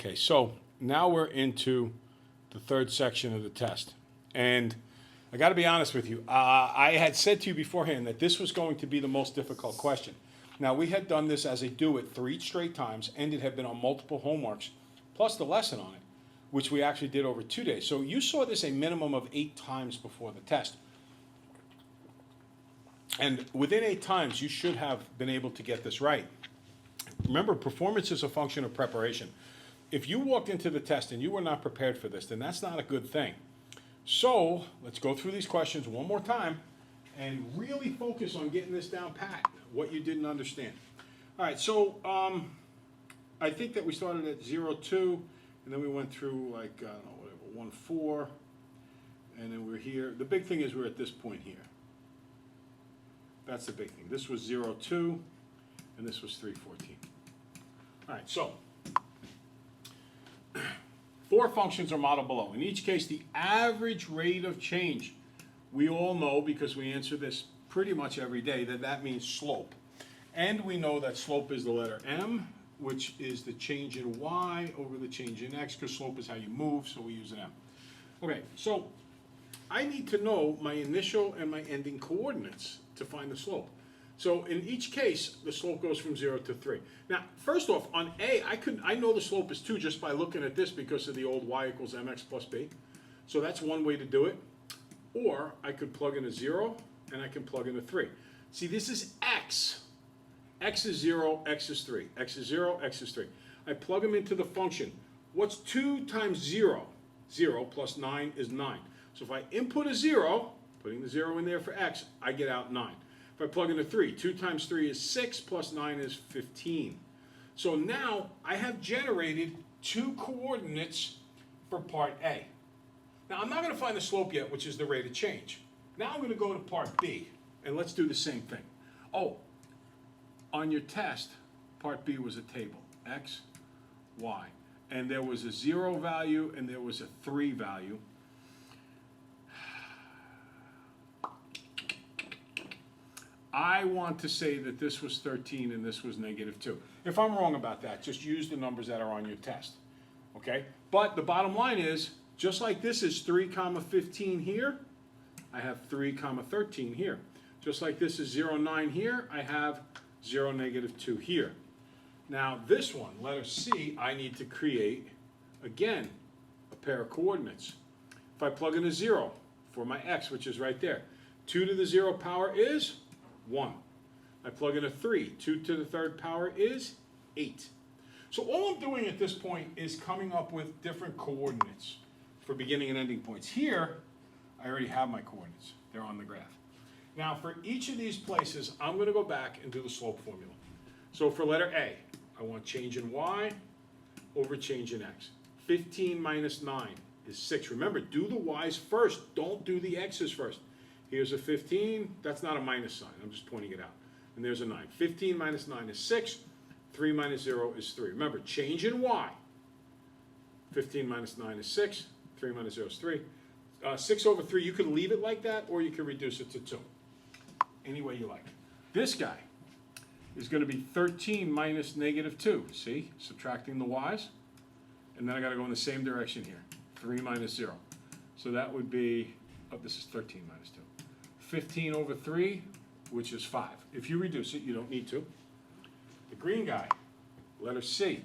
Okay, so now we're into the third section of the test. And I got to be honest with you. I had said to you beforehand that this was going to be the most difficult question. Now, we had done this as a do-it 3 straight times, and it had been on multiple homeworks, plus the lesson on it, which we actually did over 2 days. So you saw this a minimum of 8 times before the test. And within 8 times, you should have been able to get this right. Remember, performance is a function of preparation. If you walked into the test and you were not prepared for this, then that's not a good thing. So let's go through these questions one more time and really focus on getting this down pat, what you didn't understand. All right, so I think that we started at 0, 2, and then we went through like, I don't know, whatever, 1, 4, and then we're here. The big thing is we're at this point here. That's the big thing. This was 0, 2, and this was 3, 14. All right, so 4 functions are modeled below. In each case, the average rate of change, we all know because we answer this pretty much every day, that means slope. And we know that slope is the letter M, which is the change in Y over the change in X, because slope is how you move, so we use an M. Okay, so I need to know my initial and my ending coordinates to find the slope. So in each case, the slope goes from 0 to 3. Now, first off, on A, I know the slope is 2 just by looking at this because of the old y equals mx plus b. So that's one way to do it. Or I could plug in a 0, and I can plug in a 3. See, this is x. X is 0, x is 3. X is 0, x is 3. I plug them into the function. What's 2 times 0? 0 plus 9 is 9. So if I input a 0, putting the 0 in there for x, I get out 9. If I plug in a 3, 2 times 3 is 6, plus 9 is 15. So now I have generated 2 coordinates for part A. Now I'm not going to find the slope yet, which is the rate of change. Now I'm going to go to part B, and let's do the same thing. Oh, on your test, part B was a table, x, y. And there was a 0 value, and there was a 3 value. I want to say that this was 13 and this was -2. If I'm wrong about that, just use the numbers that are on your test, okay? But the bottom line is, just like this is 3, 15 here, I have 3, 13 here. Just like this is 0, 9 here, I have 0, -2 here. Now this one, letter C, I need to create, again, a pair of coordinates. If I plug in a 0 for my x, which is right there, 2 to the 0 power is 1. I plug in a 3. 2 to the 3rd power is 8. So all I'm doing at this point is coming up with different coordinates for beginning and ending points. Here, I already have my coordinates. They're on the graph. Now, for each of these places, I'm going to go back and do the slope formula. So for letter A, I want change in y over change in x. 15 minus 9 is 6. Remember, do the y's first. Don't do the x's first. Here's a 15. That's not a minus sign. I'm just pointing it out. And there's a 9. 15 minus 9 is 6. 3 minus 0 is 3. Remember, change in y. 15 minus 9 is 6. 3 minus 0 is 3. 6 over 3, you can leave it like that, or you can reduce it to 2. Any way you like. This guy is going to be 13 minus -2. See? Subtracting the y's. And then I got to go in the same direction here. 3 minus 0. So that would be, oh, this is 13 minus 2. 15 over 3, which is 5. If you reduce it, you don't need to. The green guy, letter C.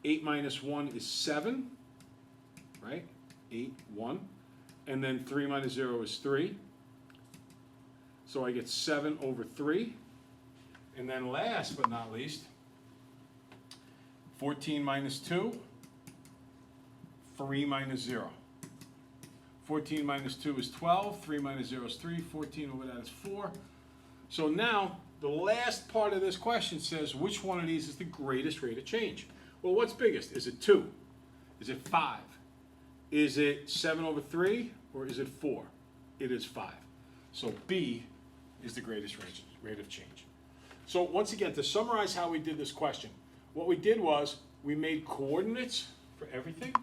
8 minus 1 is 7, right? 8, 1. And then 3 minus 0 is 3. So I get 7 over 3. And then last but not least, 14 minus 2, 3 minus 0. 14 minus 2 is 12, 3 minus 0 is 3, 14 over that is 4. So now, the last part of this question says, which one of these is the greatest rate of change? Well, what's biggest? Is it 2? Is it 5? Is it 7 over 3? Or is it 4? It is 5. So B is the greatest rate of change. So once again, to summarize how we did this question, what we did was we made coordinates for everything.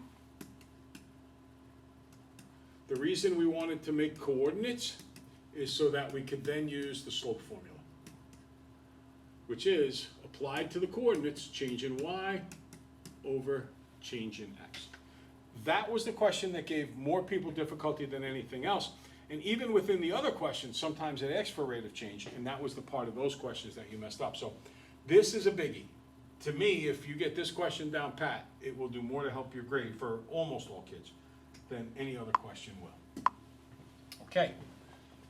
The reason we wanted to make coordinates is so that we could then use the slope formula, which is applied to the coordinates, change in y over change in X. That was the question that gave more people difficulty than anything else. And even within the other questions, sometimes it asked for rate of change, and that was the part of those questions that you messed up. So this is a biggie. To me, if you get this question down pat, it will do more to help your grade for almost all kids than any other question will. Okay,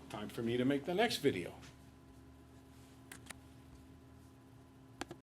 time for me to make the next video.